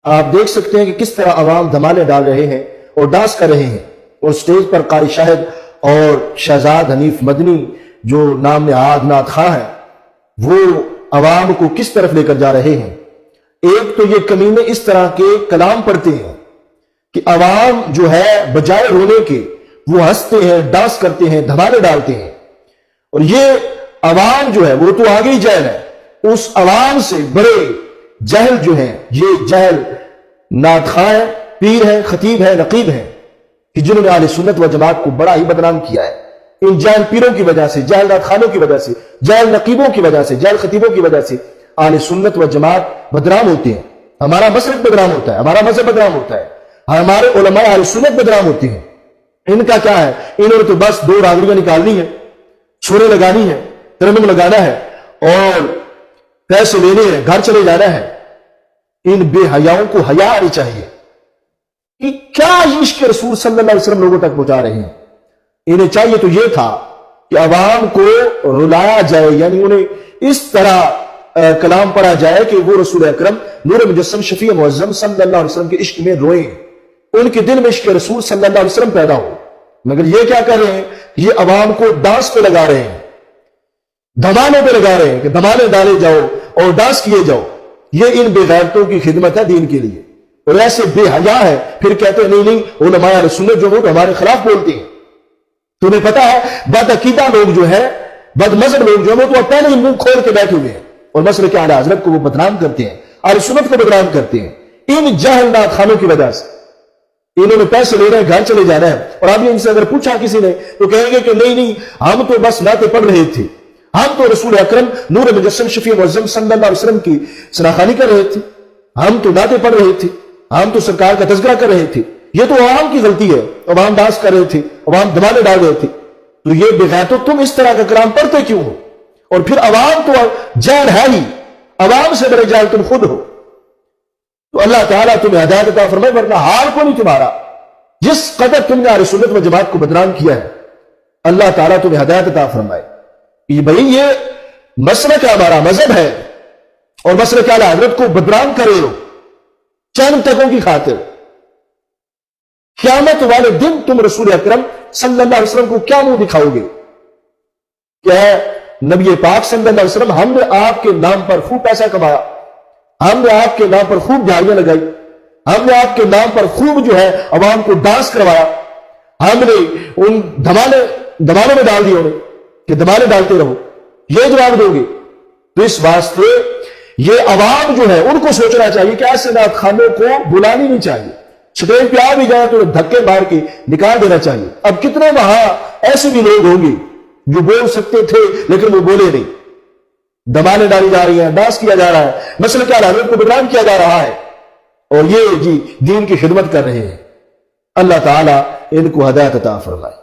آپ دیکھ سکتے ہیں کہ کس طرح عوام دھمالے ڈال رہے ہیں اور ڈانس کر رہے ہیں، اور سٹیج پر قاری شاہد اور شہزاد حنیف مدنی جو نام نہاد نعت خواں ہے وہ عوام کو کس طرف لے کر جا رہے ہیں۔ ایک تو یہ کمینے اس طرح کے کلام پڑھتے ہیں کہ عوام جو ہے بجائے رونے کے وہ ہنستے ہیں، ڈانس کرتے ہیں، دھمالے ڈالتے ہیں، اور یہ عوام جو ہے وہ تو آگے ہی جہل ہے، اس عوام سے بڑے جہل جو ہیں، یہ جہل نعت خواں ہے، پیر ہے، خطیب ہے، نقیب ہے، کہ جنہوں نے اہل سنت و جماعت کو بڑا ہی بدنام کیا ہے۔ ان جہل پیروں کی وجہ سے، جہل نعت خانوں کی وجہ سے، جہل نقیبوں کی وجہ سے، جہل خطیبوں کی وجہ سے اہل سنت و جماعت بدنام ہوتے ہیں، ہمارا مسلک بدنام ہوتا ہے، ہمارا مذہب بدنام ہوتا ہے، ہمارے علماء اہل سنت بدنام ہوتے ہیں۔ ان کا کیا ہے؟ انہوں نے تو بس دو راگڑیاں نکالنی ہے، چھوڑے لگانی ہے، ترنم لگانا ہے اور پیسے لینے ہیں، گھر چلے جانا ہے۔ ان بے حیاؤں کو حیا آنی چاہیے کہ کیا عشق رسول صلی اللہ علیہ وسلم لوگوں تک پہنچا رہے ہیں۔ انہیں چاہیے تو یہ تھا کہ عوام کو رلایا جائے، یعنی انہیں اس طرح کلام پڑھا جائے کہ وہ رسول اکرم نور مجسم شفیع معظم صلی اللہ علیہ وسلم کے عشق میں روئیں، ان کے دل میں عشق رسول صلی اللہ علیہ وسلم پیدا ہو۔ مگر یہ کیا کر رہے ہیں؟ یہ عوام کو ڈانس پہ لگا رہے ہیں، دھمالوں پہ لگا رہے ہیں کہ دھمالے ڈالے جاؤ اور ڈانس کیے جاؤ۔ یہ ان بے غیرتوں کی خدمت ہے دین کے لیے، اور ایسے بے حیا ہے پھر کہتے ہیں نہیں علماء اہل سنت جو وہ تو ہمارے خلاف بولتے ہیں۔ تمہیں پتا ہے بد عقیدہ لوگ جو ہے، بد مذہب لوگ جو ہے وہ تو پہلے ہی منہ کھول کے بیٹھے ہوئے ہیں اور مسلک اعلی حضرت کو وہ بدنام کرتے ہیں، اہل سنت کو بدنام کرتے ہیں ان جہل نعت خانوں کی وجہ سے۔ انہوں نے پیسے لے رہے ہیں، گھر چلے جانا ہے، اور ابھی ان سے اگر پوچھا کسی نے تو کہیں گے کہ نہیں ہم تو بس نعتیں پڑھ رہے تھے، ہم تو رسول اکرم نور مجسم شفیع معظم صلی اللہ علیہ وسلم کی شناخوانی کر رہے تھے، ہم تو نعتیں پڑھ رہے تھے، ہم تو سرکار کا تذکرہ کر رہے تھے۔ یہ تو عوام کی غلطی ہے، عوام ڈانس کر رہے تھے، عوام دھمالے ڈال رہے تھے، تو یہ بغیر تو تم اس طرح کا کلام پڑھتے کیوں ہو؟ اور پھر عوام تو جہل ہے ہی، عوام سے بڑے جہل تم خود ہو۔ تو اللہ تعالیٰ تمہیں ہدایت عطا فرمائے، ورنہ حال کو نہیں تمہارا، جس قدر تم نے اہل سنت و جماعت کو بدنام کیا ہے، اللہ تعالیٰ تمہیں ہدایت عطا فرمائے کہ بھئی یہ مسلک ہمارا مذہب ہے، اور مسلک اعلی حضرت کو بدنام کرے ہو چند تکوں کی خاطر۔ قیامت والے دن تم رسول اکرم صلی اللہ علیہ وسلم کو کیا منہ دکھاؤ گے؟ کیا ہے نبی پاک صلی اللہ علیہ وسلم ہم نے آپ کے نام پر خوب پیسہ کمایا، ہم نے آپ کے نام پر خوب جھاڑیاں لگائی، ہم نے آپ کے نام پر خوب جو ہے عوام کو ڈانس کروایا، ہم نے ان دھمالوں میں ڈال دیے انہیں کہ دھمالے ڈالتے رہو، یہ جواب دو گے؟ تو اس واسطے یہ عوام جو ہے ان کو سوچنا چاہیے کہ ایسے نعت خانوں کو بلانی نہیں چاہیے، سٹیج پہ آ بھی جائے تو دھکے مار کے نکال دینا چاہیے۔ اب کتنے وہاں ایسے بھی لوگ ہوں گے جو بول سکتے تھے لیکن وہ بولے نہیں، دھمالے ڈالی جا رہی ہیں، ڈانس کیا جا رہا ہے، مسلک اعلی حضرت کو بدنام کیا جا رہا ہے، اور یہ دین کی خدمت کر رہے ہیں۔ اللہ تعالیٰ ان کو ہدایت عطا فرمائے۔